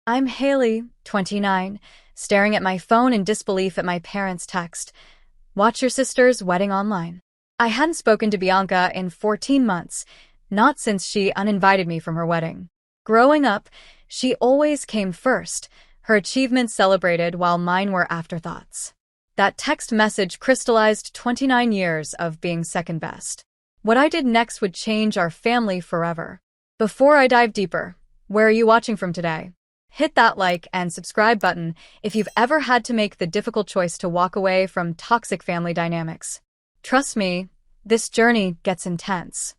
I'm Haley, 29, staring at my phone in disbelief at my parents' text. Watch your sister's wedding online. I hadn't spoken to Bianca in 14 months, not since she uninvited me from her wedding. Growing up, she always came first, her achievements celebrated while mine were afterthoughts. That text message crystallized 29 years of being second best. What I did next would change our family forever. Before I dive deeper, where are you watching from today? Hit that like and subscribe button if you've ever had to make the difficult choice to walk away from toxic family dynamics. Trust me, this journey gets intense.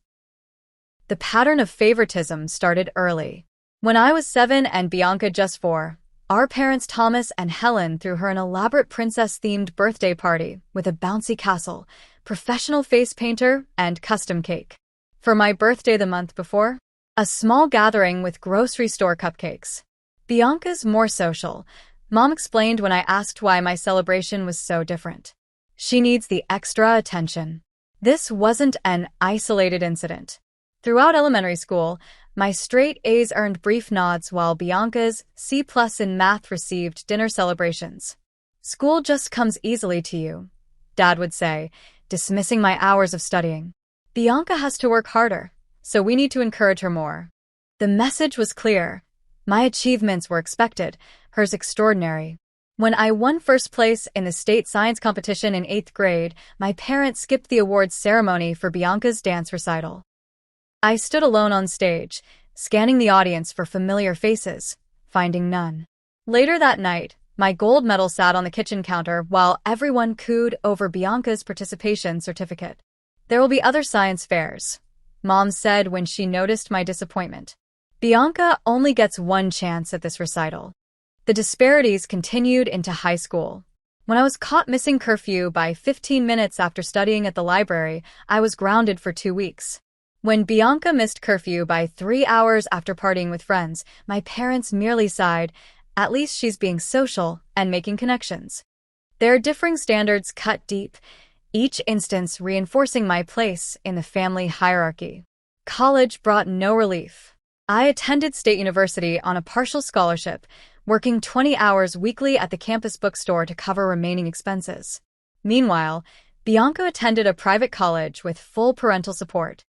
The pattern of favoritism started early. When I was 7 and Bianca just 4, our parents Thomas and Helen threw her an elaborate princess-themed birthday party with a bouncy castle, professional face painter, and custom cake. For my birthday the month before, a small gathering with grocery store cupcakes. Bianca's more social, Mom explained when I asked why my celebration was so different. She needs the extra attention. This wasn't an isolated incident. Throughout elementary school, my straight A's earned brief nods while Bianca's C+ in math received dinner celebrations. School just comes easily to you, Dad would say, dismissing my hours of studying. Bianca has to work harder, so we need to encourage her more. The message was clear. My achievements were expected, hers extraordinary. When I won first place in the state science competition in 8th grade, my parents skipped the awards ceremony for Bianca's dance recital. I stood alone on stage, scanning the audience for familiar faces, finding none. Later that night, my gold medal sat on the kitchen counter while everyone cooed over Bianca's participation certificate. There will be other science fairs, Mom said when she noticed my disappointment. Bianca only gets one chance at this recital. The disparities continued into high school. When I was caught missing curfew by 15 minutes after studying at the library, I was grounded for 2 weeks. When Bianca missed curfew by 3 hours after partying with friends, my parents merely sighed, at least she's being social and making connections. Their differing standards cut deep, each instance reinforcing my place in the family hierarchy. College brought no relief. I attended State University on a partial scholarship, working 20 hours weekly at the campus bookstore to cover remaining expenses. Meanwhile, Bianca attended a private college with full parental support.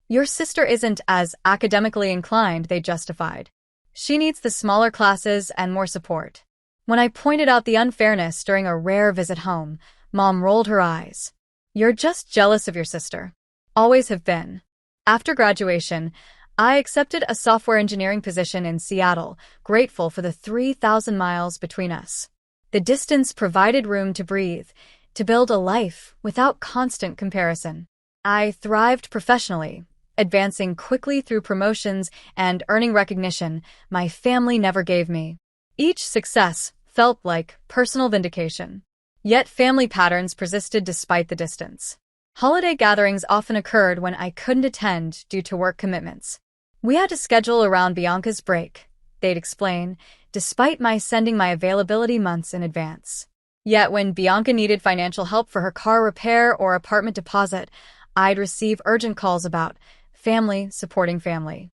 Your sister isn't as academically inclined, they justified. She needs the smaller classes and more support. When I pointed out the unfairness during a rare visit home, Mom rolled her eyes. You're just jealous of your sister. Always have been. After graduation, I accepted a software engineering position in Seattle, grateful for the 3,000 miles between us. The distance provided room to breathe, to build a life without constant comparison. I thrived professionally, advancing quickly through promotions and earning recognition my family never gave me. Each success felt like personal vindication. Yet family patterns persisted despite the distance. Holiday gatherings often occurred when I couldn't attend due to work commitments. We had to schedule around Bianca's break, they'd explain, despite my sending my availability months in advance. Yet when Bianca needed financial help for her car repair or apartment deposit, I'd receive urgent calls about family supporting family.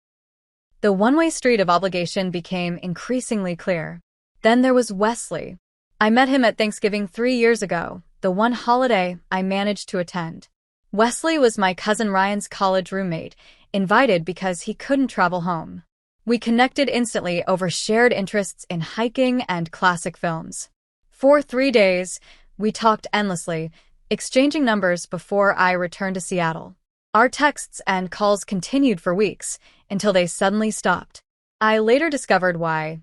The one-way street of obligation became increasingly clear. Then there was Wesley. I met him at Thanksgiving 3 years ago, the one holiday I managed to attend. Wesley was my cousin Ryan's college roommate, invited because he couldn't travel home. We connected instantly over shared interests in hiking and classic films. For 3 days, we talked endlessly, exchanging numbers before I returned to Seattle. Our texts and calls continued for weeks, until they suddenly stopped. I later discovered why.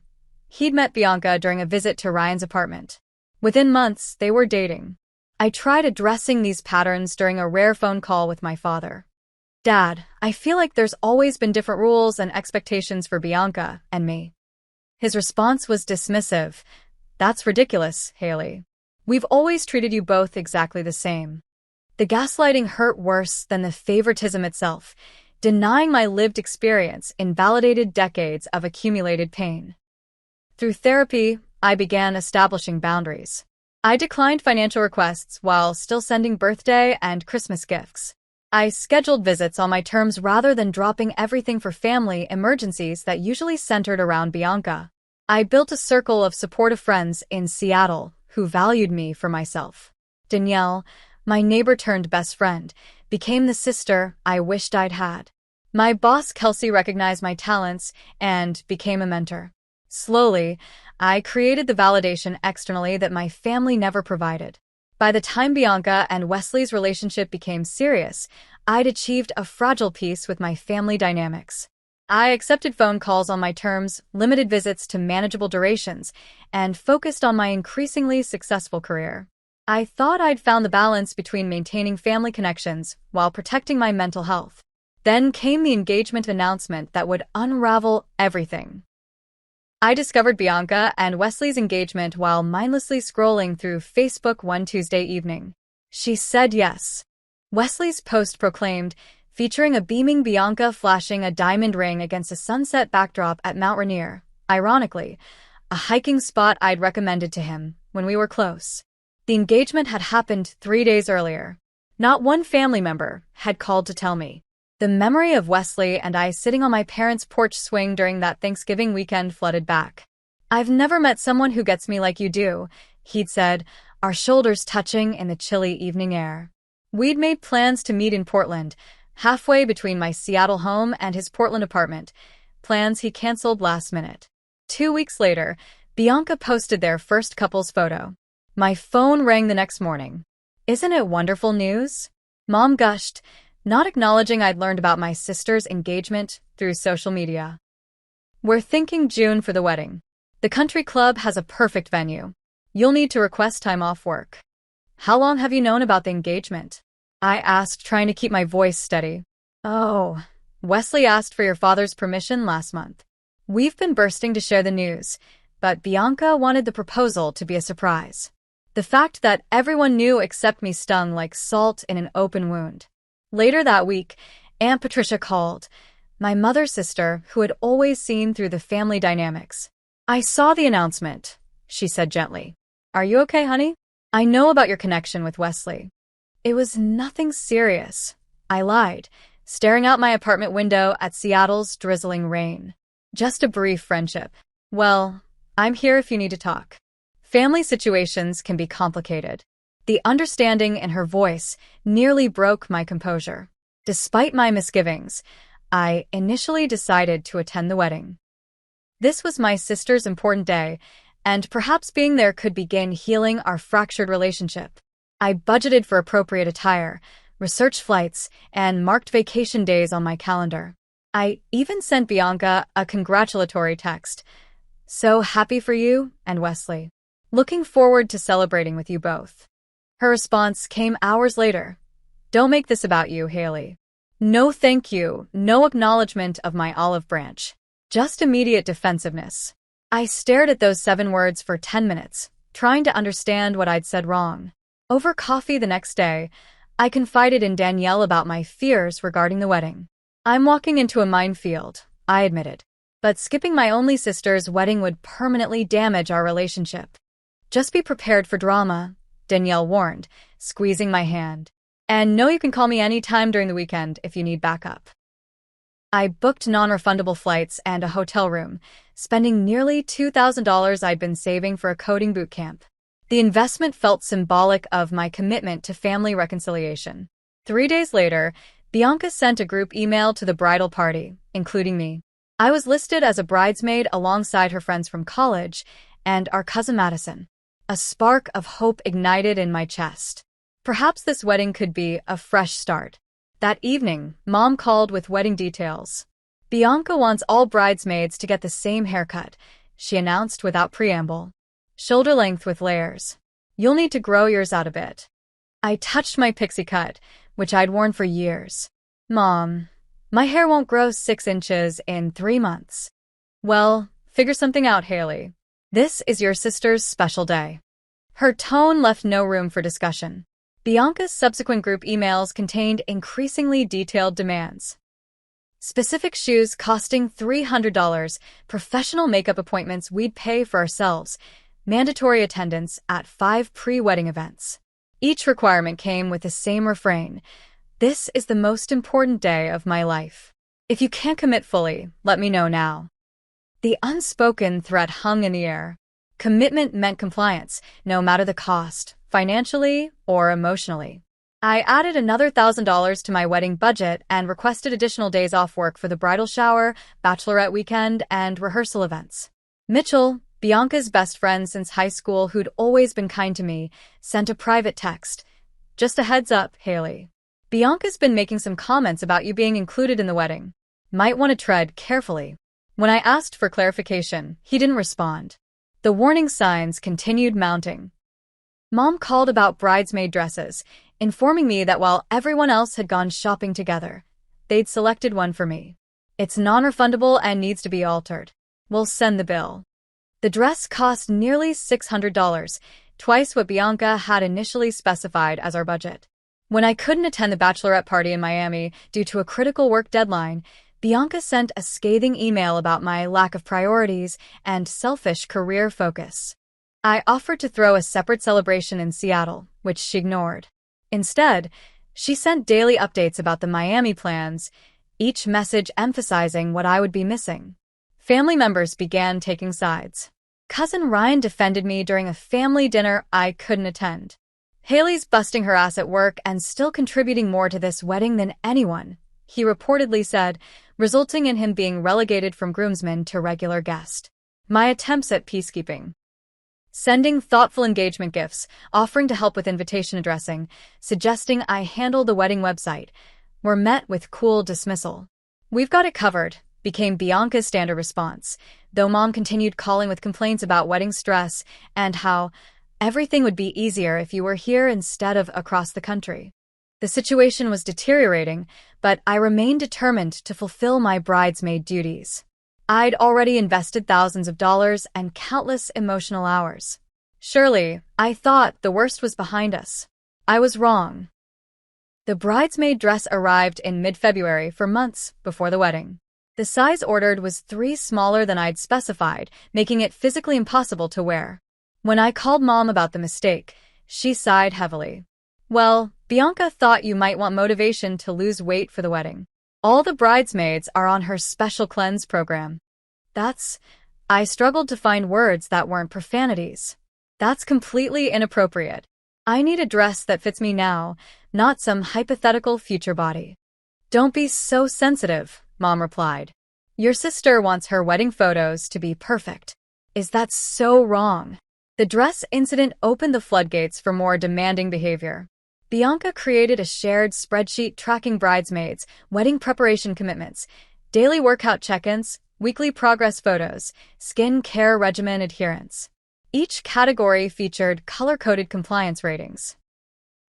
He'd met Bianca during a visit to Ryan's apartment. Within months, they were dating. I tried addressing these patterns during a rare phone call with my father. Dad, I feel like there's always been different rules and expectations for Bianca and me. His response was dismissive. That's ridiculous, Haley. We've always treated you both exactly the same. The gaslighting hurt worse than the favoritism itself. Denying my lived experience invalidated decades of accumulated pain. Through therapy, I began establishing boundaries. I declined financial requests while still sending birthday and Christmas gifts. I scheduled visits on my terms rather than dropping everything for family emergencies that usually centered around Bianca. I built a circle of supportive friends in Seattle who valued me for myself. Danielle, my neighbor-turned-best friend, became the sister I wished I'd had. My boss, Kelsey, recognized my talents and became a mentor. Slowly, I created the validation externally that my family never provided. By the time Bianca and Wesley's relationship became serious, I'd achieved a fragile peace with my family dynamics. I accepted phone calls on my terms, limited visits to manageable durations, and focused on my increasingly successful career. I thought I'd found the balance between maintaining family connections while protecting my mental health. Then came the engagement announcement that would unravel everything. I discovered Bianca and Wesley's engagement while mindlessly scrolling through Facebook one Tuesday evening. She said yes. Wesley's post proclaimed, featuring a beaming Bianca flashing a diamond ring against a sunset backdrop at Mount Rainier, ironically, a hiking spot I'd recommended to him when we were close. The engagement had happened 3 days earlier. Not one family member had called to tell me. The memory of Wesley and I sitting on my parents' porch swing during that Thanksgiving weekend flooded back. "I've never met someone who gets me like you do," he'd said, our shoulders touching in the chilly evening air. We'd made plans to meet in Portland, halfway between my Seattle home and his Portland apartment, plans he canceled last minute. 2 weeks later, Bianca posted their first couple's photo. My phone rang the next morning. "Isn't it wonderful news?" Mom gushed, not acknowledging I'd learned about my sister's engagement through social media. "We're thinking June for the wedding. The country club has a perfect venue. You'll need to request time off work." "How long have you known about the engagement?" I asked, trying to keep my voice steady. "Oh, Wesley asked for your father's permission last month. We've been bursting to share the news, but Bianca wanted the proposal to be a surprise." The fact that everyone knew except me stung like salt in an open wound. Later that week, Aunt Patricia called, my mother's sister who had always seen through the family dynamics. "I saw the announcement," she said gently. "Are you okay, honey? I know about your connection with Wesley." "It was nothing serious," I lied, staring out my apartment window at Seattle's drizzling rain. "Just a brief friendship." "Well, I'm here if you need to talk." Family situations can be complicated. The understanding in her voice nearly broke my composure. Despite my misgivings, I initially decided to attend the wedding. This was my sister's important day, and perhaps being there could begin healing our fractured relationship. I budgeted for appropriate attire, researched flights, and marked vacation days on my calendar. I even sent Bianca a congratulatory text. "So happy for you and Wesley. Looking forward to celebrating with you both." Her response came hours later. "Don't make this about you, Haley." No thank you, no acknowledgement of my olive branch. Just immediate defensiveness. I stared at those 7 words for 10 minutes, trying to understand what I'd said wrong. Over coffee the next day, I confided in Danielle about my fears regarding the wedding. "I'm walking into a minefield," I admitted. "But skipping my only sister's wedding would permanently damage our relationship." "Just be prepared for drama," Danielle warned, squeezing my hand. "And know you can call me anytime during the weekend if you need backup." I booked non-refundable flights and a hotel room, spending nearly $2,000 I'd been saving for a coding boot camp. The investment felt symbolic of my commitment to family reconciliation. 3 days later, Bianca sent a group email to the bridal party, including me. I was listed as a bridesmaid alongside her friends from college and our cousin Madison. A spark of hope ignited in my chest. Perhaps this wedding could be a fresh start. That evening, Mom called with wedding details. "Bianca wants all bridesmaids to get the same haircut," she announced without preamble. "Shoulder length with layers. You'll need to grow yours out a bit." I touched my pixie cut, which I'd worn for years. "Mom, my hair won't grow 6 inches in 3 months." "Well, figure something out, Haley. This is your sister's special day." Her tone left no room for discussion. Bianca's subsequent group emails contained increasingly detailed demands. Specific shoes costing $300, professional makeup appointments we'd pay for ourselves, mandatory attendance at 5 pre-wedding events. Each requirement came with the same refrain: "This is the most important day of my life. If you can't commit fully, let me know now." The unspoken threat hung in the air. Commitment meant compliance, no matter the cost, financially or emotionally. I added another $1,000 to my wedding budget and requested additional days off work for the bridal shower, bachelorette weekend, and rehearsal events. Mitchell, Bianca's best friend since high school who'd always been kind to me, sent a private text. "Just a heads up, Haley. Bianca's been making some comments about you being included in the wedding. Might want to tread carefully." When I asked for clarification, he didn't respond. The warning signs continued mounting. Mom called about bridesmaid dresses, informing me that while everyone else had gone shopping together, they'd selected one for me. "It's non-refundable and needs to be altered. We'll send the bill." The dress cost nearly $600, twice what Bianca had initially specified as our budget. When I couldn't attend the bachelorette party in Miami due to a critical work deadline, Bianca sent a scathing email about my lack of priorities and selfish career focus. I offered to throw a separate celebration in Seattle, which she ignored. Instead, she sent daily updates about the Miami plans, each message emphasizing what I would be missing. Family members began taking sides. Cousin Ryan defended me during a family dinner I couldn't attend. "Haley's busting her ass at work and still contributing more to this wedding than anyone," he reportedly said, resulting in him being relegated from groomsman to regular guest. My attempts at peacekeeping. Sending thoughtful engagement gifts, offering to help with invitation addressing, suggesting I handle the wedding website, were met with cool dismissal. "We've got it covered," became Bianca's standard response, though Mom continued calling with complaints about wedding stress and how everything would be easier if you were here instead of across the country. The situation was deteriorating, but I remained determined to fulfill my bridesmaid duties. I'd already invested thousands of dollars and countless emotional hours. Surely, I thought the worst was behind us. I was wrong. The bridesmaid dress arrived in mid-February for months before the wedding. The size ordered was 3 smaller than I'd specified, making it physically impossible to wear. When I called Mom about the mistake, she sighed heavily. "Well, Bianca thought you might want motivation to lose weight for the wedding. All the bridesmaids are on her special cleanse program." I struggled to find words that weren't profanities. "That's completely inappropriate. I need a dress that fits me now, not some hypothetical future body." "Don't be so sensitive," Mom replied. "Your sister wants her wedding photos to be perfect." Is that so wrong? The dress incident opened the floodgates for more demanding behavior. Bianca created a shared spreadsheet tracking bridesmaids, wedding preparation commitments, daily workout check-ins, weekly progress photos, skin care regimen adherence. Each category featured color-coded compliance ratings.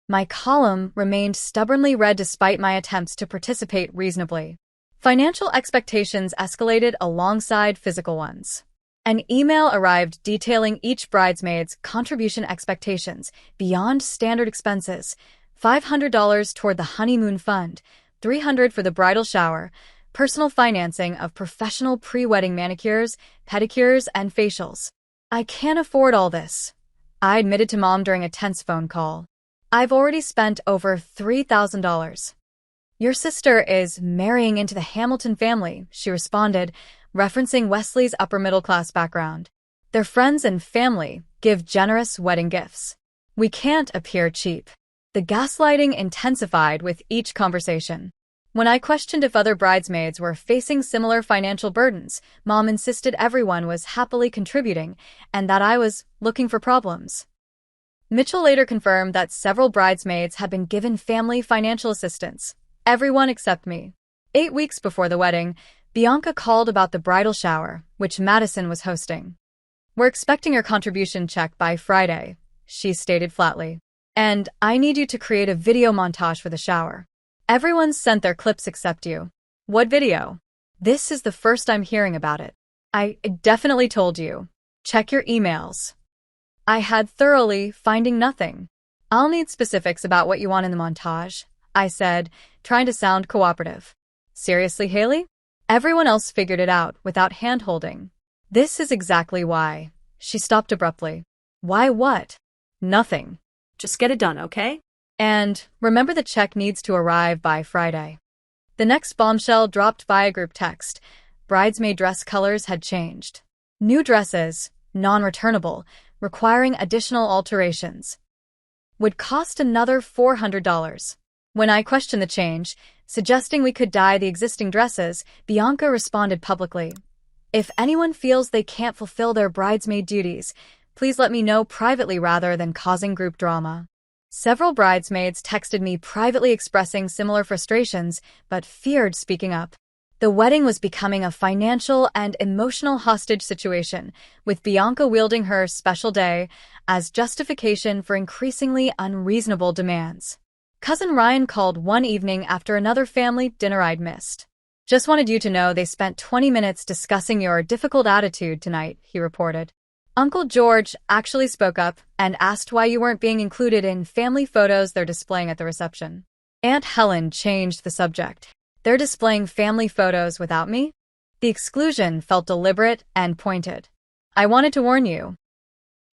My column remained stubbornly red despite my attempts to participate reasonably. Financial expectations escalated alongside physical ones. An email arrived detailing each bridesmaid's contribution expectations beyond standard expenses: $500 toward the honeymoon fund, $300 for the bridal shower, personal financing of professional pre-wedding manicures, pedicures, and facials. "I can't afford all this," I admitted to Mom during a tense phone call. "I've already spent over $3,000. "Your sister is marrying into the Hamilton family," she responded, referencing Wesley's upper-middle-class background. "Their friends and family give generous wedding gifts. We can't appear cheap." The gaslighting intensified with each conversation. When I questioned if other bridesmaids were facing similar financial burdens, Mom insisted everyone was happily contributing and that I was looking for problems. Mitchell later confirmed that several bridesmaids had been given family financial assistance. Everyone except me. 8 weeks before the wedding, Bianca called about the bridal shower, which Madison was hosting. "We're expecting your contribution check by Friday," she stated flatly. "And I need you to create a video montage for the shower. Everyone's sent their clips except you." "What video?" "This is the first I'm hearing about it." "I definitely told you. Check your emails." I had thoroughly, finding nothing. "I'll need specifics about what you want in the montage," I said, trying to sound cooperative. "Seriously, Haley?" Everyone else figured it out without hand-holding. "This is exactly why." She stopped abruptly. "Why what?" "Nothing. Just get it done, okay? And remember, the check needs to arrive by Friday." The next bombshell dropped via group text. bridesmaid dress colors had changed. New dresses, non-returnable, requiring additional alterations, would cost another $400. When I questioned the change, suggesting we could dye the existing dresses, Bianca responded publicly, "If anyone feels they can't fulfill their bridesmaid duties, please let me know privately rather than causing group drama." Several bridesmaids texted me privately expressing similar frustrations, but feared speaking up. The wedding was becoming a financial and emotional hostage situation, with Bianca wielding her special day as justification for increasingly unreasonable demands. Cousin Ryan called one evening after another family dinner I'd missed. "Just wanted you to know they spent 20 minutes discussing your difficult attitude tonight," he reported. Uncle George actually spoke up and asked why you weren't being included in family photos they're displaying at the reception. Aunt Helen changed the subject. "They're displaying family photos without me?" The exclusion felt deliberate and pointed. "I wanted to warn you.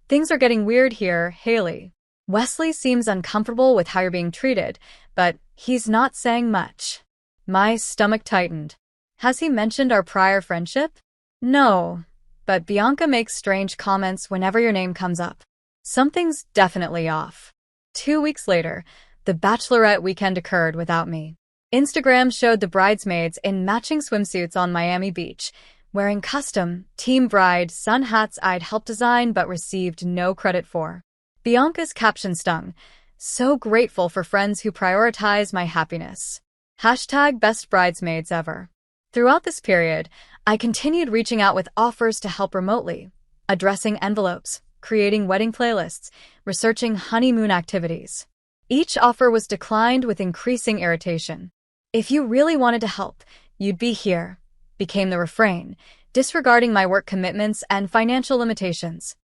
Things are getting weird here, Haley. Wesley seems uncomfortable with how you're being treated, but he's not saying much." My stomach tightened. "Has he mentioned our prior friendship?" "No, but Bianca makes strange comments whenever your name comes up. Something's definitely off." 2 weeks later, the bachelorette weekend occurred without me. Instagram showed the bridesmaids in matching swimsuits on Miami Beach, wearing custom Team Bride sun hats I'd helped design but received no credit for. Bianca's caption stung, "So grateful for friends who prioritize my happiness. Hashtag best bridesmaids ever." Throughout this period, I continued reaching out with offers to help remotely, addressing envelopes, creating wedding playlists, researching honeymoon activities. Each offer was declined with increasing irritation. "If you really wanted to help, you'd be here," became the refrain, disregarding my work commitments and financial limitations.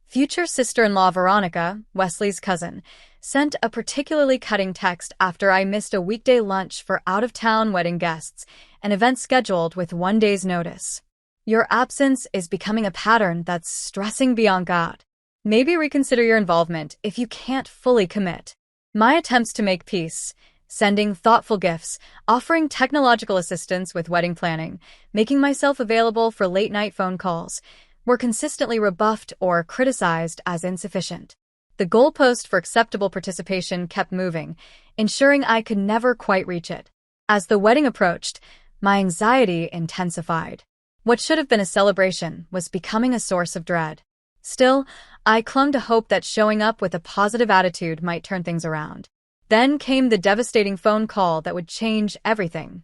Future sister-in-law Veronica, Wesley's cousin, sent a particularly cutting text after I missed a weekday lunch for out-of-town wedding guests, an event scheduled with 1 day's notice. "Your absence is becoming a pattern that's stressing Bianca out. Maybe reconsider your involvement if you can't fully commit." My attempts to make peace, sending thoughtful gifts, offering technological assistance with wedding planning, making myself available for late-night phone calls, were consistently rebuffed or criticized as insufficient. The goalpost for acceptable participation kept moving, ensuring I could never quite reach it. As the wedding approached, my anxiety intensified. What should have been a celebration was becoming a source of dread. Still, I clung to hope that showing up with a positive attitude might turn things around. Then came the devastating phone call that would change everything.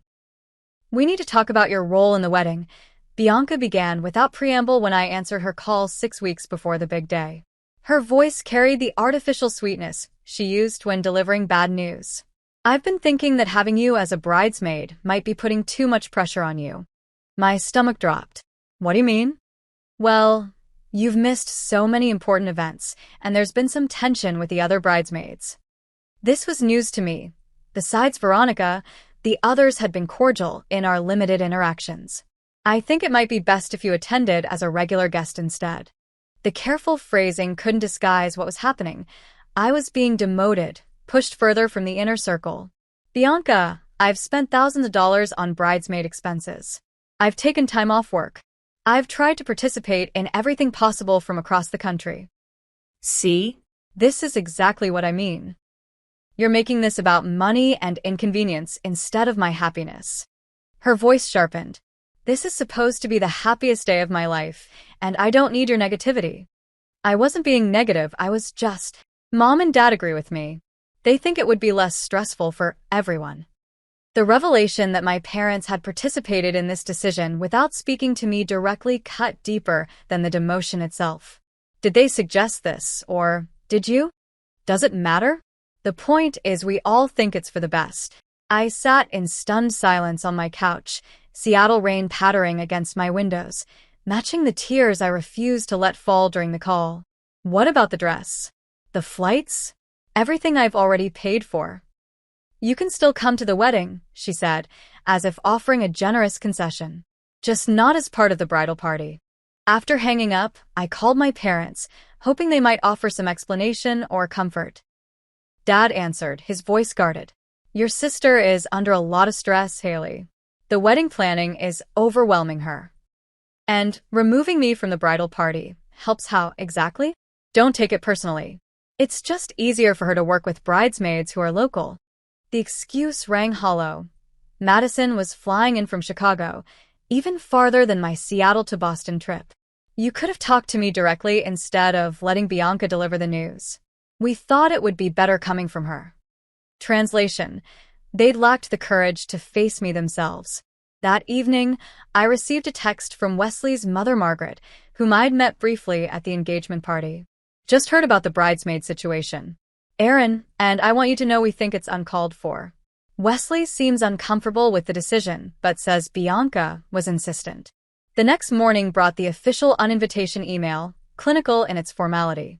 "We need to talk about your role in the wedding," Bianca began without preamble when I answered her call 6 weeks before the big day. Her voice carried the artificial sweetness she used when delivering bad news. "I've been thinking that having you as a bridesmaid might be putting too much pressure on you." My stomach dropped. "What do you mean?" "Well, you've missed so many important events, and there's been some tension with the other bridesmaids." This was news to me. Besides Veronica, the others had been cordial in our limited interactions. "I think it might be best if you attended as a regular guest instead." The careful phrasing couldn't disguise what was happening. I was being demoted, pushed further from the inner circle. "Bianca, I've spent thousands of dollars on bridesmaid expenses. I've taken time off work. I've tried to participate in everything possible from across the country." "See? This is exactly what I mean. You're making this about money and inconvenience instead of my happiness." Her voice sharpened. "This is supposed to be the happiest day of my life, and I don't need your negativity." I wasn't being negative, I was just. Mom and Dad agree with me. They think it would be less stressful for everyone. The revelation that my parents had participated in this decision without speaking to me directly cut deeper than the demotion itself. Did they suggest this, or did you? Does it matter? The point is we all think it's for the best. I sat in stunned silence on my couch, Seattle rain pattering against my windows, matching the tears I refused to let fall during the call. What about the dress? The flights? Everything I've already paid for. "You can still come to the wedding," she said, as if offering a generous concession. "Just not as part of the bridal party." After hanging up, I called my parents, hoping they might offer some explanation or comfort. Dad answered, his voice guarded. "Your sister is under a lot of stress, Haley. The wedding planning is overwhelming her. And removing me from the bridal party helps how exactly? Don't take it personally. It's just easier for her to work with bridesmaids who are local. The excuse rang hollow. Madison was flying in from Chicago, even farther than my Seattle to Boston trip. You could have talked to me directly instead of letting Bianca deliver the news. We thought it would be better coming from her. Translation: they'd lacked the courage to face me themselves. That evening, I received a text from Wesley's mother, Margaret, whom I'd met briefly at the engagement party. Just heard about the bridesmaid situation. Aaron and I want you to know we think it's uncalled for. Wesley seems uncomfortable with the decision, but says Bianca was insistent. The next morning brought the official uninvitation email, clinical in its formality.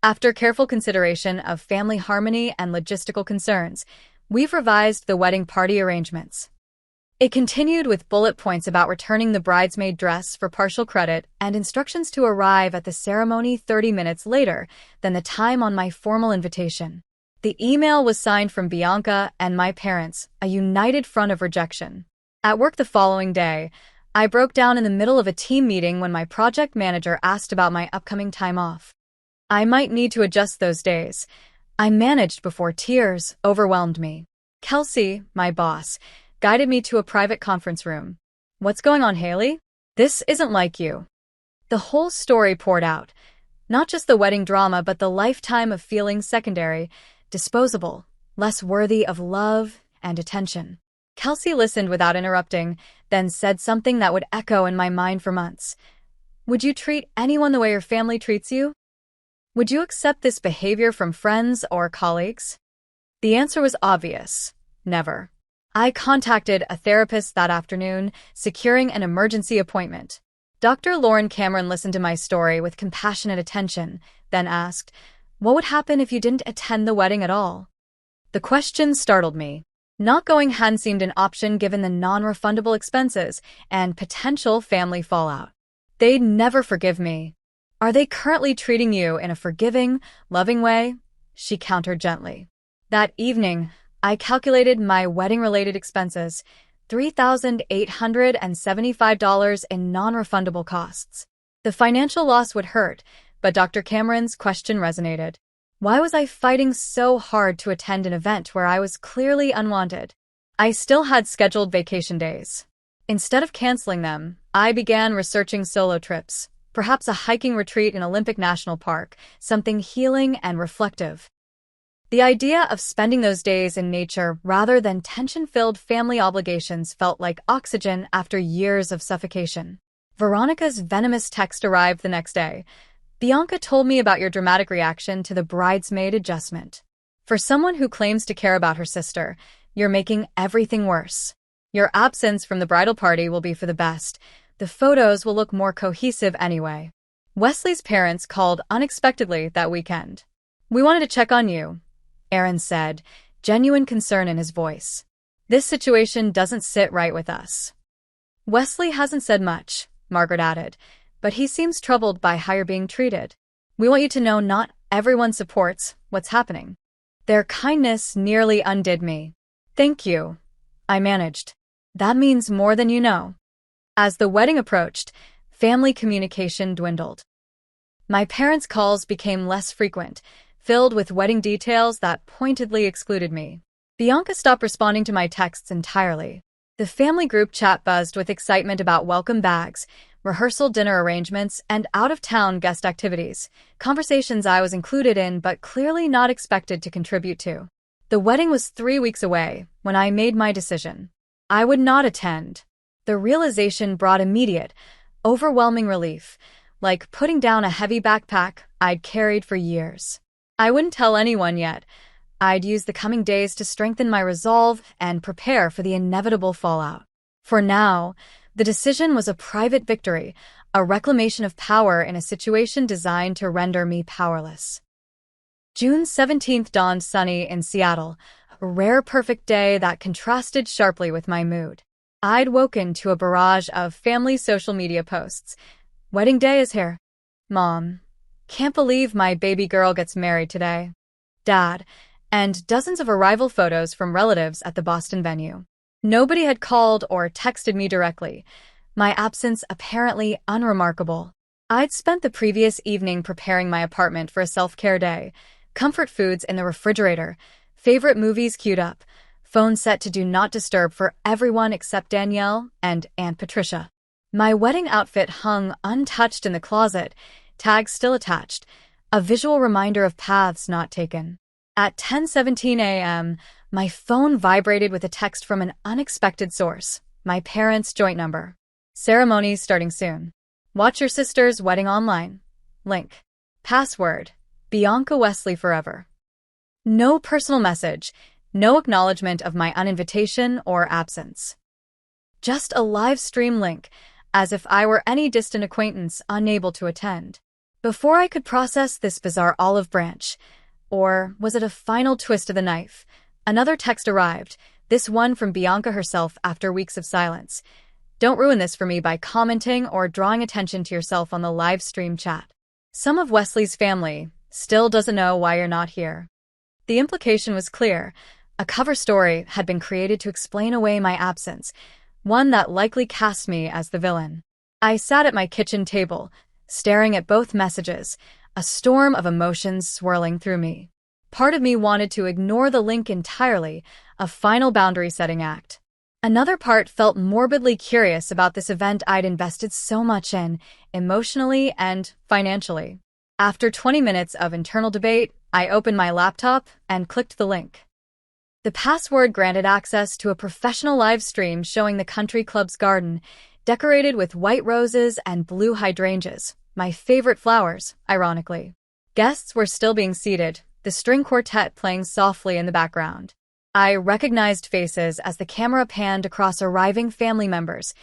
After careful consideration of family harmony and logistical concerns, we've revised the wedding party arrangements. It continued with bullet points about returning the bridesmaid dress for partial credit and instructions to arrive at the ceremony 30 minutes later than the time on my formal invitation. The email was signed from Bianca and my parents, a united front of rejection. At work the following day, I broke down in the middle of a team meeting when my project manager asked about my upcoming time off. I might need to adjust those days. I managed before tears overwhelmed me. Kelsey, my boss, guided me to a private conference room. What's going on, Haley? This isn't like you. The whole story poured out. Not just the wedding drama, but the lifetime of feeling secondary, disposable, less worthy of love and attention. Kelsey listened without interrupting, then said something that would echo in my mind for months. Would you treat anyone the way your family treats you? Would you accept this behavior from friends or colleagues? The answer was obvious. Never. I contacted a therapist that afternoon, securing an emergency appointment. Dr. Lauren Cameron listened to my story with compassionate attention, then asked, "What would happen if you didn't attend the wedding at all?" The question startled me. Not going hadn't seemed an option given the non-refundable expenses and potential family fallout. They'd never forgive me. Are they currently treating you in a forgiving, loving way? She countered gently. That evening, I calculated my wedding-related expenses, $3,875 in non-refundable costs. The financial loss would hurt, but Dr. Cameron's question resonated. Why was I fighting so hard to attend an event where I was clearly unwanted? I still had scheduled vacation days. Instead of canceling them, I began researching solo trips, perhaps a hiking retreat in Olympic National Park, something healing and reflective. The idea of spending those days in nature rather than tension-filled family obligations felt like oxygen after years of suffocation. Veronica's venomous text arrived the next day. Bianca told me about your dramatic reaction to the bridesmaid adjustment. For someone who claims to care about her sister, you're making everything worse. Your absence from the bridal party will be for the best. The photos will look more cohesive anyway. Wesley's parents called unexpectedly that weekend. We wanted to check on you, Aaron said, genuine concern in his voice. This situation doesn't sit right with us. Wesley hasn't said much, Margaret added, but he seems troubled by how you're being treated. We want you to know not everyone supports what's happening. Their kindness nearly undid me. Thank you, I managed. That means more than you know. As the wedding approached, family communication dwindled. My parents' calls became less frequent, filled with wedding details that pointedly excluded me. Bianca stopped responding to my texts entirely. The family group chat buzzed with excitement about welcome bags, rehearsal dinner arrangements, and out-of-town guest activities, conversations I was included in but clearly not expected to contribute to. The wedding was 3 weeks away when I made my decision. I would not attend. The realization brought immediate, overwhelming relief, like putting down a heavy backpack I'd carried for years. I wouldn't tell anyone yet. I'd use the coming days to strengthen my resolve and prepare for the inevitable fallout. For now, the decision was a private victory, a reclamation of power in a situation designed to render me powerless. June 17th dawned sunny in Seattle, a rare perfect day that contrasted sharply with my mood. I'd woken to a barrage of family social media posts. Wedding day is here. Mom. Can't believe my baby girl gets married today. Dad. And dozens of arrival photos from relatives at the Boston venue. Nobody had called or texted me directly, my absence apparently unremarkable. I'd spent the previous evening preparing my apartment for a self-care day, comfort foods in the refrigerator, favorite movies queued up, phone set to do not disturb for everyone except Danielle and Aunt Patricia. My wedding outfit hung untouched in the closet, tags still attached, a visual reminder of paths not taken. At 10:17 a.m., my phone vibrated with a text from an unexpected source, my parents' joint number. Ceremony starting soon. Watch your sister's wedding online. Link. Password. Bianca Wesley forever. No personal message, no acknowledgement of my uninvitation or absence. Just a live stream link, as if I were any distant acquaintance unable to attend. Before I could process this bizarre olive branch, or was it a final twist of the knife, another text arrived, this one from Bianca herself after weeks of silence. Don't ruin this for me by commenting or drawing attention to yourself on the live stream chat. Some of Wesley's family still doesn't know why you're not here. The implication was clear. A cover story had been created to explain away my absence, one that likely cast me as the villain. I sat at my kitchen table, staring at both messages, a storm of emotions swirling through me. Part of me wanted to ignore the link entirely, a final boundary-setting act. Another part felt morbidly curious about this event I'd invested so much in, emotionally and financially. After 20 minutes of internal debate, I opened my laptop and clicked the link. The password granted access to a professional live stream showing the country club's garden, decorated with white roses and blue hydrangeas, my favorite flowers, ironically. Guests were still being seated, the string quartet playing softly in the background. I recognized faces as the camera panned across arriving family members,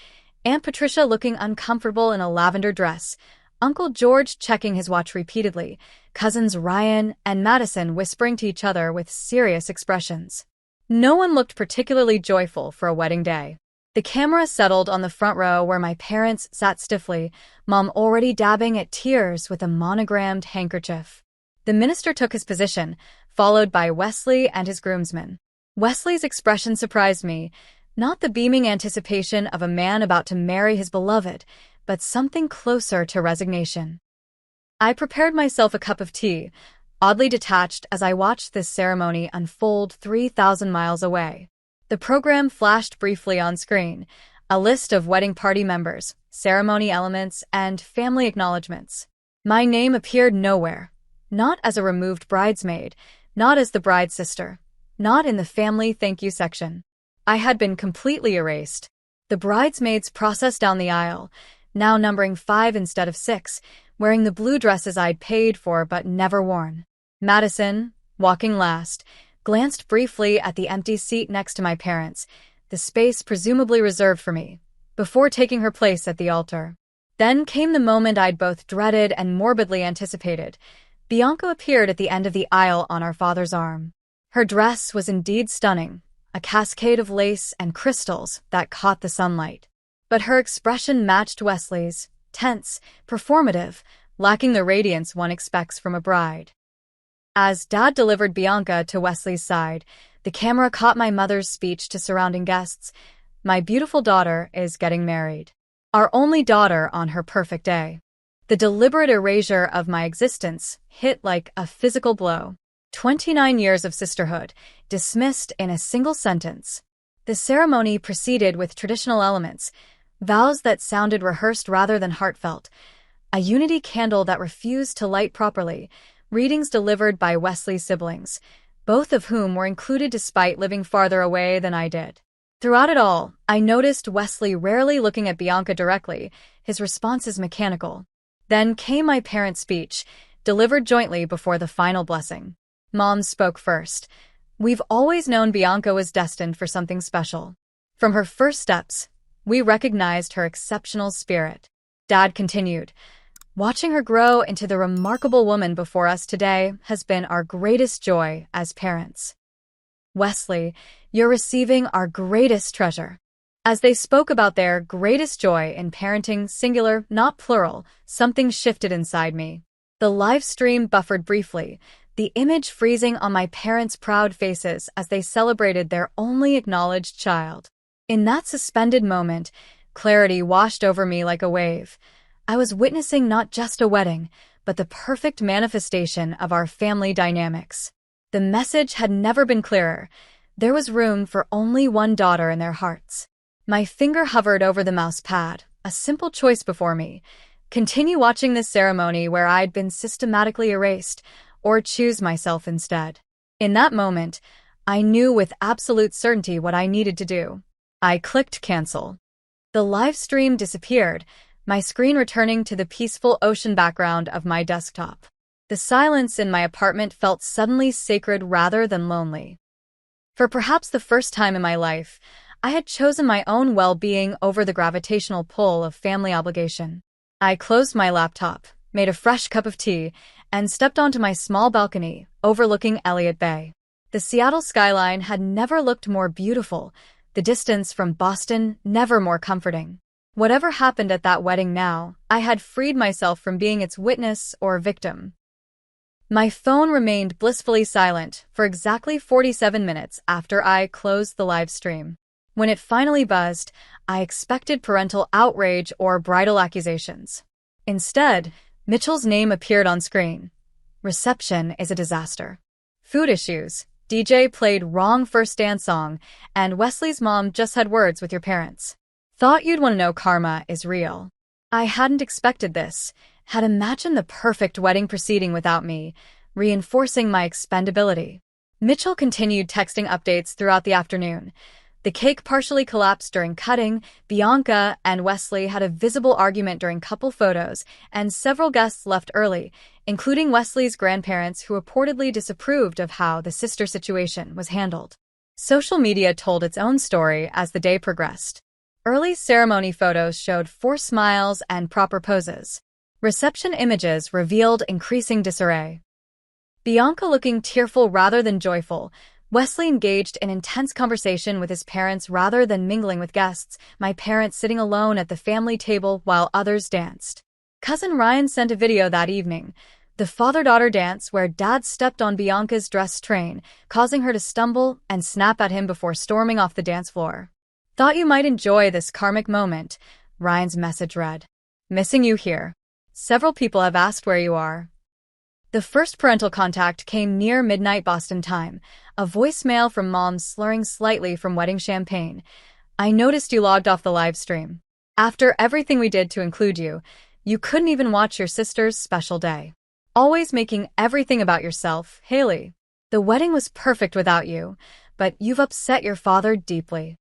Aunt Patricia looking uncomfortable in a lavender dress, Uncle George checking his watch repeatedly, cousins Ryan and Madison whispering to each other with serious expressions. No one looked particularly joyful for a wedding day. The camera settled on the front row where my parents sat stiffly, Mom already dabbing at tears with a monogrammed handkerchief. The minister took his position, followed by Wesley and his groomsmen. Wesley's expression surprised me, not the beaming anticipation of a man about to marry his beloved, but something closer to resignation. I prepared myself a cup of tea, oddly detached as I watched this ceremony unfold 3,000 miles away. The program flashed briefly on screen, a list of wedding party members, ceremony elements, and family acknowledgments. My name appeared nowhere, not as a removed bridesmaid, not as the bride's sister, not in the family thank you section. I had been completely erased. The bridesmaids processed down the aisle, now numbering 5 instead of 6, wearing the blue dresses I'd paid for but never worn. Madison, walking last, glanced briefly at the empty seat next to my parents, the space presumably reserved for me, before taking her place at the altar. Then came the moment I'd both dreaded and morbidly anticipated. Bianca appeared at the end of the aisle on our father's arm. Her dress was indeed stunning, a cascade of lace and crystals that caught the sunlight. But her expression matched Wesley's, tense, performative, lacking the radiance one expects from a bride. As Dad delivered Bianca to Wesley's side, the camera caught my mother's speech to surrounding guests. My beautiful daughter is getting married. Our only daughter on her perfect day. The deliberate erasure of my existence hit like a physical blow. 29 years of sisterhood, dismissed in a single sentence. The ceremony proceeded with traditional elements, vows that sounded rehearsed rather than heartfelt, a unity candle that refused to light properly, readings delivered by Wesley's siblings, both of whom were included despite living farther away than I did. Throughout it all, I noticed Wesley rarely looking at Bianca directly, his responses mechanical. Then came my parents' speech, delivered jointly before the final blessing. Mom spoke first. We've always known Bianca was destined for something special. From her first steps, we recognized her exceptional spirit. Dad continued, watching her grow into the remarkable woman before us today has been our greatest joy as parents. Wesley, you're receiving our greatest treasure. As they spoke about their greatest joy in parenting, singular, not plural, something shifted inside me. The live stream buffered briefly, the image freezing on my parents' proud faces as they celebrated their only acknowledged child. In that suspended moment, clarity washed over me like a wave. I was witnessing not just a wedding, but the perfect manifestation of our family dynamics. The message had never been clearer. There was room for only one daughter in their hearts. My finger hovered over the mouse pad, a simple choice before me. Continue watching this ceremony where I'd been systematically erased, or choose myself instead. In that moment, I knew with absolute certainty what I needed to do. I clicked cancel. The live stream disappeared, my screen returning to the peaceful ocean background of my desktop. The silence in my apartment felt suddenly sacred rather than lonely. For perhaps the first time in my life, I had chosen my own well-being over the gravitational pull of family obligation. I closed my laptop, made a fresh cup of tea, and stepped onto my small balcony, overlooking Elliott Bay. The Seattle skyline had never looked more beautiful, the distance from Boston never more comforting. Whatever happened at that wedding now, I had freed myself from being its witness or victim. My phone remained blissfully silent for exactly 47 minutes after I closed the live stream. When it finally buzzed, I expected parental outrage or bridal accusations. Instead, Mitchell's name appeared on screen. Reception is a disaster. Food issues. DJ played wrong first dance song, and Wesley's mom just had words with your parents. Thought you'd want to know karma is real. I hadn't expected this, had imagined the perfect wedding proceeding without me, reinforcing my expendability. Mitchell continued texting updates throughout the afternoon. The cake partially collapsed during cutting, Bianca and Wesley had a visible argument during couple photos, and several guests left early, including Wesley's grandparents who reportedly disapproved of how the sister situation was handled. Social media told its own story as the day progressed. Early ceremony photos showed forced smiles and proper poses. Reception images revealed increasing disarray. Bianca looking tearful rather than joyful, Wesley engaged in intense conversation with his parents rather than mingling with guests, my parents sitting alone at the family table while others danced. Cousin Ryan sent a video that evening, the father-daughter dance where dad stepped on Bianca's dress train, causing her to stumble and snap at him before storming off the dance floor. Thought you might enjoy this karmic moment, Ryan's message read. Missing you here. Several people have asked where you are. The first parental contact came near midnight Boston time, a voicemail from mom slurring slightly from wedding champagne. I noticed you logged off the live stream. After everything we did to include you, you couldn't even watch your sister's special day. Always making everything about yourself, Haley. The wedding was perfect without you, but you've upset your father deeply.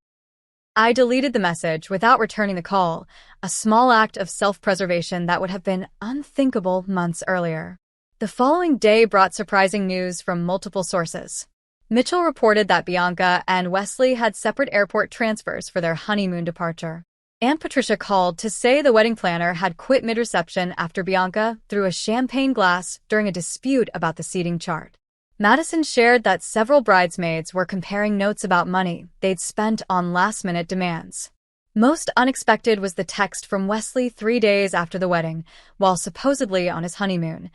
I deleted the message without returning the call, a small act of self-preservation that would have been unthinkable months earlier. The following day brought surprising news from multiple sources. Mitchell reported that Bianca and Wesley had separate airport transfers for their honeymoon departure. Aunt Patricia called to say the wedding planner had quit mid-reception after Bianca threw a champagne glass during a dispute about the seating chart. Madison shared that several bridesmaids were comparing notes about money they'd spent on last-minute demands. Most unexpected was the text from Wesley 3 days after the wedding, while supposedly on his honeymoon.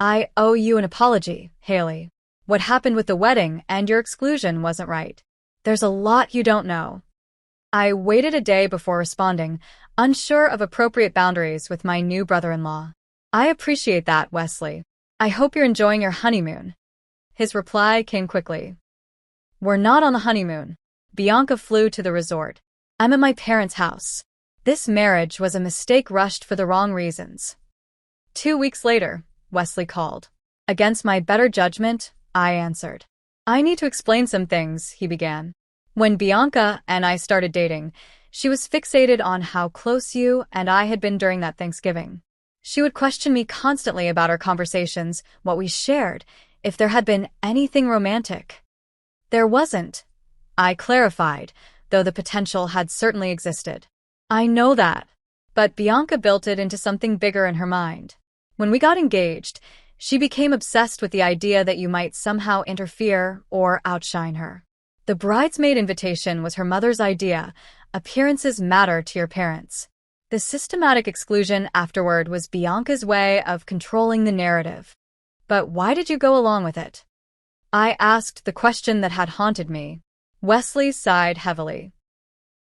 I owe you an apology, Haley. What happened with the wedding and your exclusion wasn't right. There's a lot you don't know. I waited a day before responding, unsure of appropriate boundaries with my new brother-in-law. I appreciate that, Wesley. I hope you're enjoying your honeymoon. His reply came quickly. We're not on the honeymoon. Bianca flew to the resort. I'm at my parents' house. This marriage was a mistake rushed for the wrong reasons. 2 weeks later, Wesley called. Against my better judgment, I answered. I need to explain some things, he began. When Bianca and I started dating, she was fixated on how close you and I had been during that Thanksgiving. She would question me constantly about our conversations, what we shared, if there had been anything romantic. There wasn't, I clarified, though the potential had certainly existed. I know that, but Bianca built it into something bigger in her mind. When we got engaged, she became obsessed with the idea that you might somehow interfere or outshine her. The bridesmaid invitation was her mother's idea. Appearances matter to your parents. The systematic exclusion afterward was Bianca's way of controlling the narrative. But why did you go along with it? I asked the question that had haunted me. Wesley sighed heavily.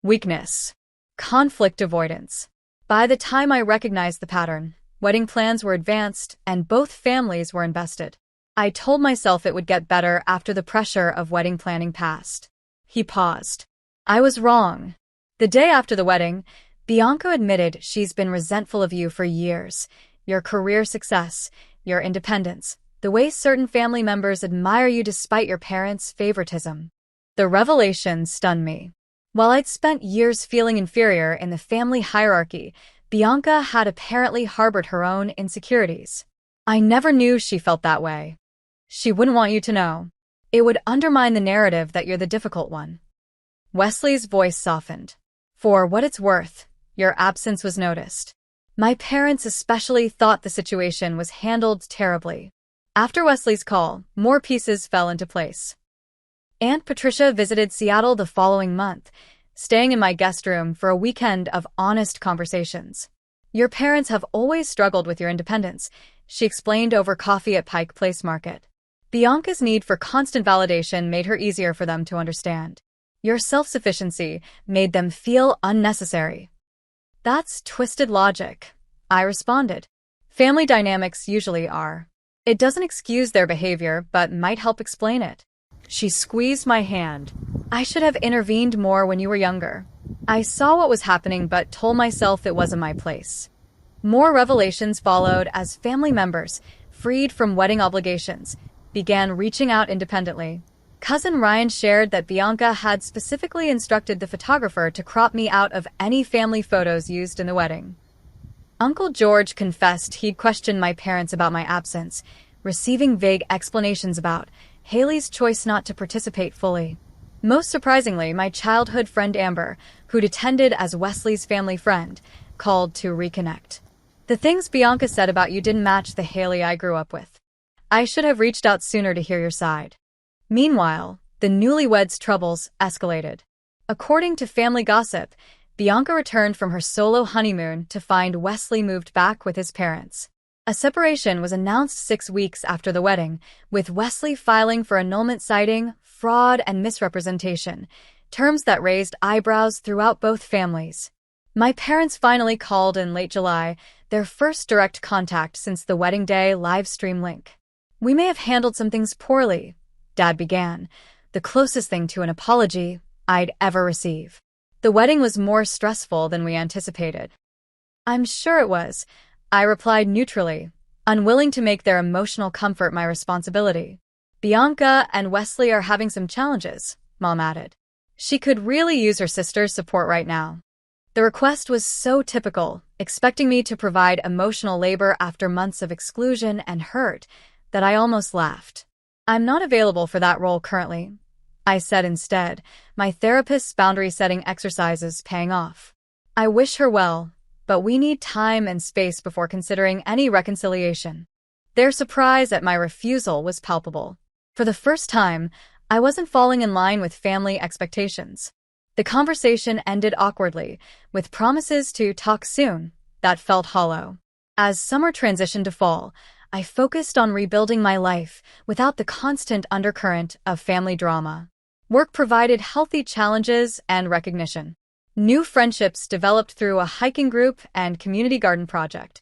Weakness. Conflict avoidance. By the time I recognized the pattern, wedding plans were advanced and both families were invested. I told myself it would get better after the pressure of wedding planning passed. He paused. I was wrong. The day after the wedding, Bianca admitted she's been resentful of you for years. Your career success, your independence, the way certain family members admire you despite your parents' favoritism. The revelation stunned me. While I'd spent years feeling inferior in the family hierarchy, Bianca had apparently harbored her own insecurities. I never knew she felt that way. She wouldn't want you to know. It would undermine the narrative that you're the difficult one. Wesley's voice softened. For what it's worth, your absence was noticed. My parents especially thought the situation was handled terribly. After Wesley's call, more pieces fell into place. Aunt Patricia visited Seattle the following month, staying in my guest room for a weekend of honest conversations. Your parents have always struggled with your independence, she explained over coffee at Pike Place Market. Bianca's need for constant validation made her easier for them to understand. Your self-sufficiency made them feel unnecessary. That's twisted logic, I responded. Family dynamics usually are. It doesn't excuse their behavior, but might help explain it. She squeezed my hand. I should have intervened more when you were younger. I saw what was happening but told myself it wasn't my place. More revelations followed as family members, freed from wedding obligations, began reaching out independently. Cousin Ryan shared that Bianca had specifically instructed the photographer to crop me out of any family photos used in the wedding. Uncle George confessed he'd questioned my parents about my absence, receiving vague explanations about Haley's choice not to participate fully. Most surprisingly, my childhood friend Amber, who'd attended as Wesley's family friend, called to reconnect. The things Bianca said about you didn't match the Haley I grew up with. I should have reached out sooner to hear your side. Meanwhile, the newlyweds' troubles escalated. According to family gossip, Bianca returned from her solo honeymoon to find Wesley moved back with his parents. A separation was announced 6 weeks after the wedding, with Wesley filing for annulment citing fraud and misrepresentation, terms that raised eyebrows throughout both families. My parents finally called in late July, their first direct contact since the wedding day live stream link. We may have handled some things poorly, Dad began, the closest thing to an apology I'd ever receive. The wedding was more stressful than we anticipated. I'm sure it was, I replied neutrally, unwilling to make their emotional comfort my responsibility. Bianca and Wesley are having some challenges, Mom added. She could really use her sister's support right now. The request was so typical, expecting me to provide emotional labor after months of exclusion and hurt, that I almost laughed. I'm not available for that role currently, I said instead, my therapist's boundary-setting exercises paying off. I wish her well, but we need time and space before considering any reconciliation. Their surprise at my refusal was palpable. For the first time, I wasn't falling in line with family expectations. The conversation ended awkwardly, with promises to talk soon that felt hollow. As summer transitioned to fall, I focused on rebuilding my life without the constant undercurrent of family drama. Work provided healthy challenges and recognition. New friendships developed through a hiking group and community garden project.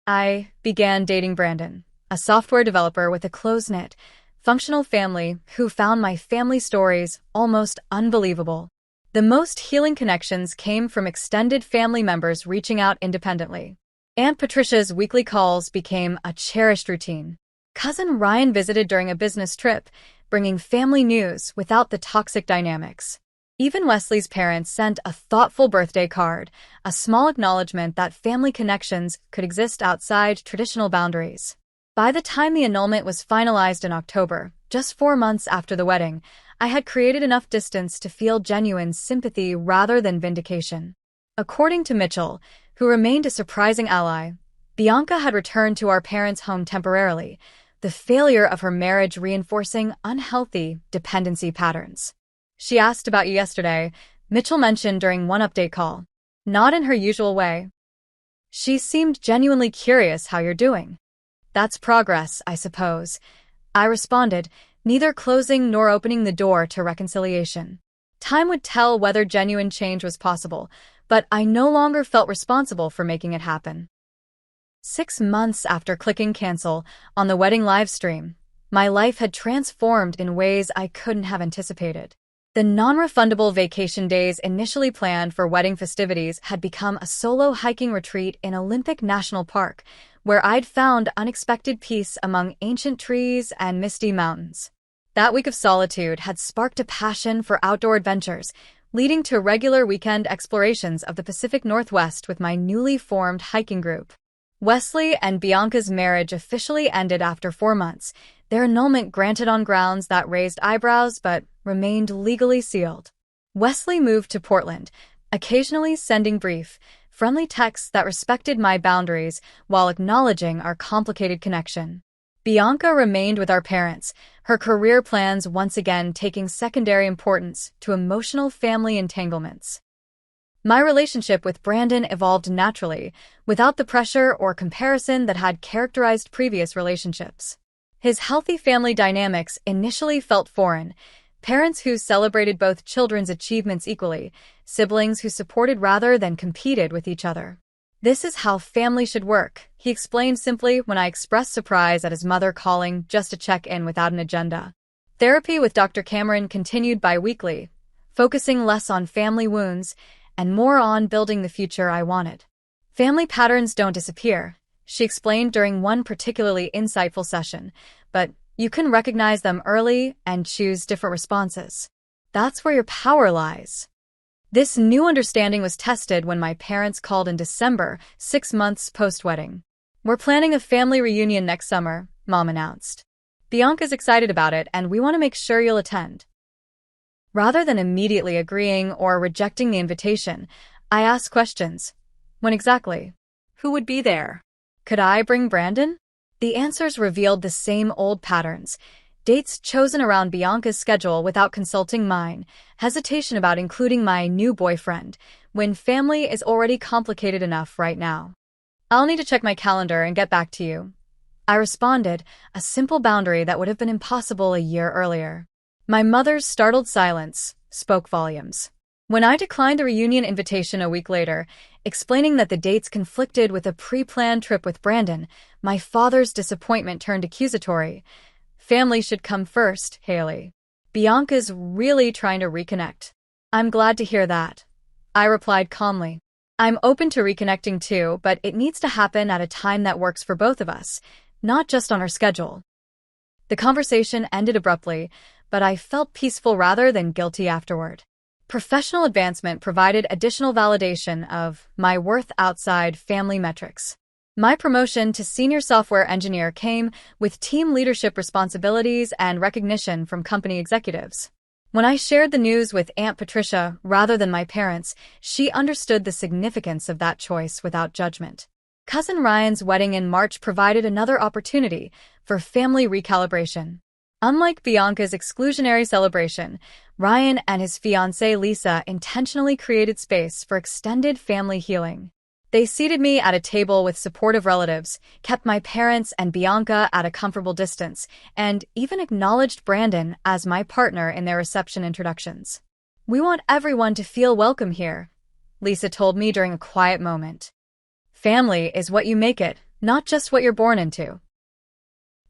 I began dating Brandon, a software developer with a close-knit, functional family who found my family stories almost unbelievable. The most healing connections came from extended family members reaching out independently. Aunt Patricia's weekly calls became a cherished routine. Cousin Ryan visited during a business trip, bringing family news without the toxic dynamics. Even Wesley's parents sent a thoughtful birthday card, a small acknowledgement that family connections could exist outside traditional boundaries. By the time the annulment was finalized in October, just 4 months after the wedding, I had created enough distance to feel genuine sympathy rather than vindication. According to Mitchell, who remained a surprising ally, Bianca had returned to our parents' home temporarily, the failure of her marriage reinforcing unhealthy dependency patterns. She asked about you yesterday, Mitchell mentioned during one update call. Not in her usual way. She seemed genuinely curious how you're doing. That's progress, I suppose. I responded, neither closing nor opening the door to reconciliation. Time would tell whether genuine change was possible, but I no longer felt responsible for making it happen. 6 months after clicking cancel on the wedding live stream, my life had transformed in ways I couldn't have anticipated. The non-refundable vacation days initially planned for wedding festivities had become a solo hiking retreat in Olympic National Park, where I'd found unexpected peace among ancient trees and misty mountains. That week of solitude had sparked a passion for outdoor adventures, leading to regular weekend explorations of the Pacific Northwest with my newly formed hiking group. Wesley and Bianca's marriage officially ended after 4 months, their annulment granted on grounds that raised eyebrows but remained legally sealed. Wesley moved to Portland, occasionally sending brief, friendly texts that respected my boundaries while acknowledging our complicated connection. Bianca remained with our parents, her career plans once again taking secondary importance to emotional family entanglements. My relationship with Brandon evolved naturally, without the pressure or comparison that had characterized previous relationships. His healthy family dynamics initially felt foreign: parents who celebrated both children's achievements equally, siblings who supported rather than competed with each other. "This is how family should work," he explained simply when I expressed surprise at his mother calling just to check in without an agenda. Therapy with Dr. Cameron continued bi-weekly, focusing less on family wounds and more on building the future I wanted. "Family patterns don't disappear," she explained during one particularly insightful session, "but you can recognize them early and choose different responses. That's where your power lies." This new understanding was tested when my parents called in December, 6 months post-wedding. "We're planning a family reunion next summer," Mom announced. "Bianca's excited about it, and we want to make sure you'll attend." Rather than immediately agreeing or rejecting the invitation, I asked questions. When exactly? Who would be there? Could I bring Brandon? The answers revealed the same old patterns: dates chosen around Bianca's schedule without consulting mine, hesitation about including my new boyfriend, when family is already complicated enough right now. "I'll need to check my calendar and get back to you," I responded, a simple boundary that would have been impossible a year earlier. My mother's startled silence spoke volumes. When I declined the reunion invitation a week later, explaining that the dates conflicted with a pre-planned trip with Brandon, my father's disappointment turned accusatory. "Family should come first, Haley. Bianca's really trying to reconnect." "I'm glad to hear that," I replied calmly. "I'm open to reconnecting too, but it needs to happen at a time that works for both of us, not just on our schedule." The conversation ended abruptly, but I felt peaceful rather than guilty afterward. Professional advancement provided additional validation of my worth outside family metrics. My promotion to senior software engineer came with team leadership responsibilities and recognition from company executives. When I shared the news with Aunt Patricia rather than my parents, she understood the significance of that choice without judgment. Cousin Ryan's wedding in March provided another opportunity for family recalibration. Unlike Bianca's exclusionary celebration, Ryan and his fiancée Lisa intentionally created space for extended family healing. They seated me at a table with supportive relatives, kept my parents and Bianca at a comfortable distance, and even acknowledged Brandon as my partner in their reception introductions. "We want everyone to feel welcome here," Lisa told me during a quiet moment. "Family is what you make it, not just what you're born into."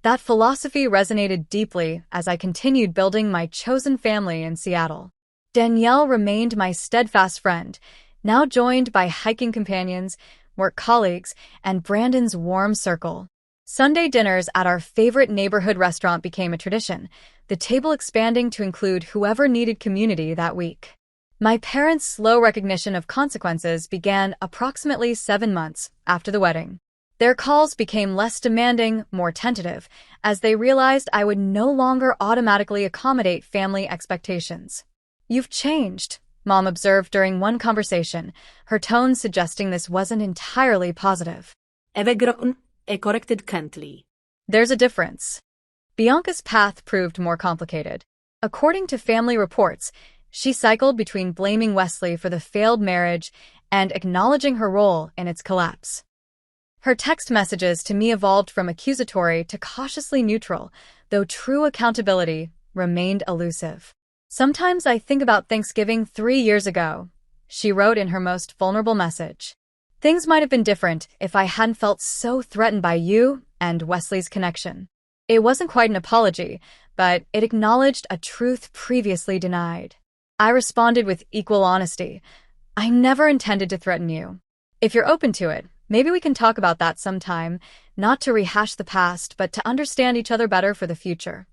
That philosophy resonated deeply as I continued building my chosen family in Seattle. Danielle remained my steadfast friend, now joined by hiking companions, work colleagues, and Brandon's warm circle. Sunday dinners at our favorite neighborhood restaurant became a tradition, the table expanding to include whoever needed community that week. My parents' slow recognition of consequences began approximately 7 months after the wedding. Their calls became less demanding, more tentative, as they realized I would no longer automatically accommodate family expectations. "You've changed," Mom observed during one conversation, her tone suggesting this wasn't entirely positive. "I've grown," I corrected kindly. "There's a difference." Bianca's path proved more complicated. According to family reports, she cycled between blaming Wesley for the failed marriage and acknowledging her role in its collapse. Her text messages to me evolved from accusatory to cautiously neutral, though true accountability remained elusive. Sometimes I think about Thanksgiving 3 years ago, she wrote in her most vulnerable message. Things might have been different if I hadn't felt so threatened by you and Wesley's connection. It wasn't quite an apology, but it acknowledged a truth previously denied. I responded with equal honesty. I never intended to threaten you. If you're open to it, maybe we can talk about that sometime, not to rehash the past, but to understand each other better for the future.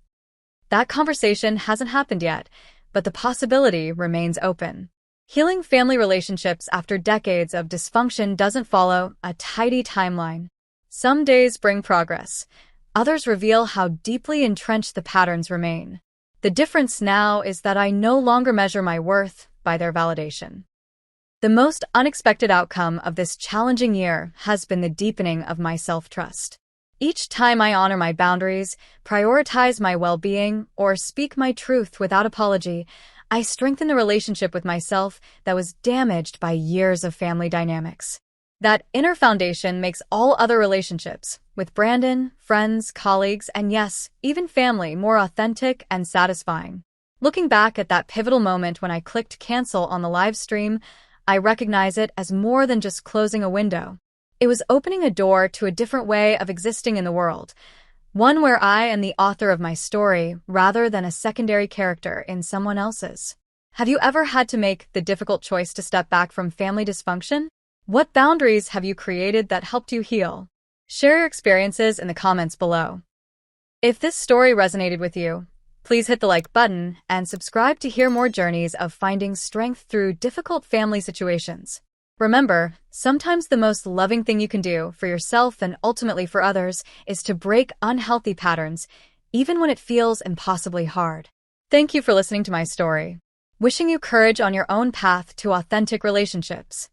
That conversation hasn't happened yet, but the possibility remains open. Healing family relationships after decades of dysfunction doesn't follow a tidy timeline. Some days bring progress. Others reveal how deeply entrenched the patterns remain. The difference now is that I no longer measure my worth by their validation. The most unexpected outcome of this challenging year has been the deepening of my self-trust. Each time I honor my boundaries, prioritize my well-being, or speak my truth without apology, I strengthen the relationship with myself that was damaged by years of family dynamics. That inner foundation makes all other relationships, with Brandon, friends, colleagues, and yes, even family, more authentic and satisfying. Looking back at that pivotal moment when I clicked cancel on the live stream, I recognize it as more than just closing a window. It was opening a door to a different way of existing in the world, one where I am the author of my story rather than a secondary character in someone else's. Have you ever had to make the difficult choice to step back from family dysfunction? What boundaries have you created that helped you heal? Share your experiences in the comments below. If this story resonated with you, please hit the like button and subscribe to hear more journeys of finding strength through difficult family situations. Remember, sometimes the most loving thing you can do for yourself and ultimately for others is to break unhealthy patterns, even when it feels impossibly hard. Thank you for listening to my story. Wishing you courage on your own path to authentic relationships.